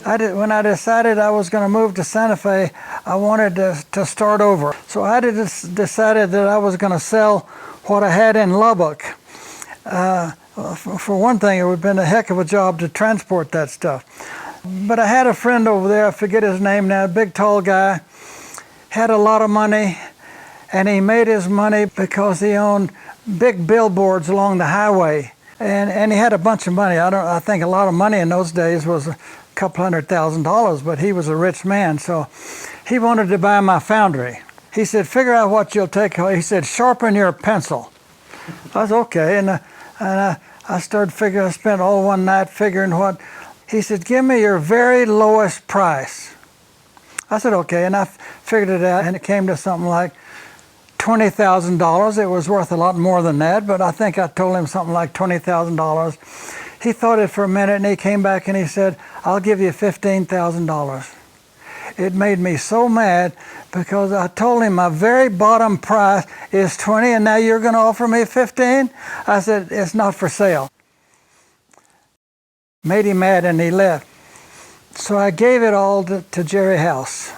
When I decided I was going to move to Santa Fe, I wanted to start over. So I decided that I was going to sell what I had in Lubbock. For one thing, it would have been a heck of a job to transport that stuff. But I had a friend over there, I forget his name now, a big tall guy, had a lot of money, and he made his money because he owned big billboards along the highway. And he had a bunch of money. I think a lot of money in those days was a couple $100,000, but he was a rich man, so he wanted to buy my foundry. He said, figure out what you'll take. He said, sharpen your pencil. I said, okay, and I started figuring, I spent all one night figuring what. He said, give me your very lowest price. I said, okay, and I figured it out, and it came to something like $20,000. It was worth a lot more than that, but I think I told him something like $20,000. He thought it for a minute, and he came back and he said, I'll give you $15,000. It made me so mad because I told him my very bottom price is 20, and now you're going to offer me 15? I said, it's not for sale. Made him mad, and he left. So I gave it all to Jerry House.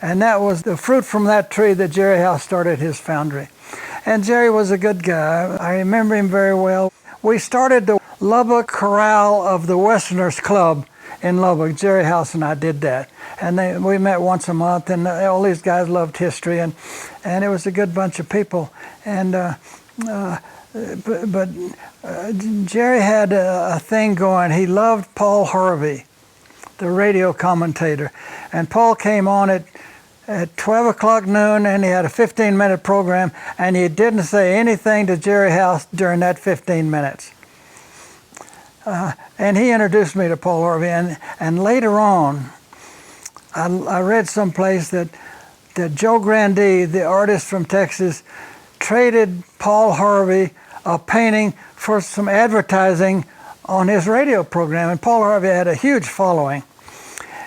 And that was the fruit from that tree that Jerry House started his foundry. And Jerry was a good guy. I remember him very well. We started the Lubbock Corral of the Westerners Club in Lubbock. Jerry House and I did that. And we met once a month, and all these guys loved history, and it was a good bunch of people. And but Jerry had a thing going. He loved Paul Harvey, the radio commentator. And Paul came on at 12 o'clock noon, and he had a 15-minute program, and he didn't say anything to Jerry House during that 15 minutes. And he introduced me to Paul Harvey, and later on, I read someplace that Joe Grandee, the artist from Texas, traded Paul Harvey a painting for some advertising on his radio program, and Paul Harvey had a huge following.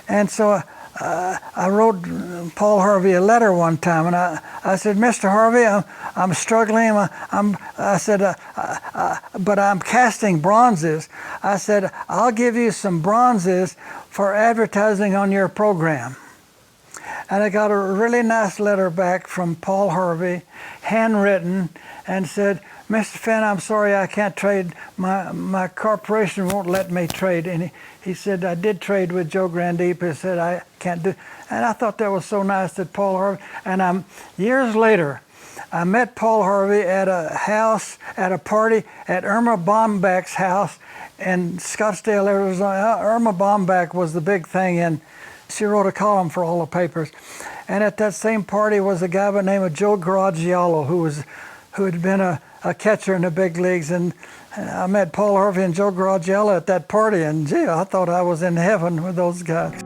And so I wrote Paul Harvey a letter one time, and I said, Mr. Harvey, I'm struggling. I said, but I'm casting bronzes. I said, I'll give you some bronzes for advertising on your program. And I got a really nice letter back from Paul Harvey, handwritten, and said, Mr. Fenn, I'm sorry I can't trade. My corporation won't let me trade. And he said, I did trade with Joe Grandee, but he said, I can't do. And I thought that was so nice that Paul Harvey, and years later, I met Paul Harvey at a party at Irma Bombeck's house in Scottsdale, Arizona. Irma Bombeck was the big thing, and she wrote a column for all the papers. And at that same party was a guy by the name of Joe Garaggiolo, who had been a catcher in the big leagues. And I met Paul Harvey and Joe Garaggiolo at that party, and gee, I thought I was in heaven with those guys.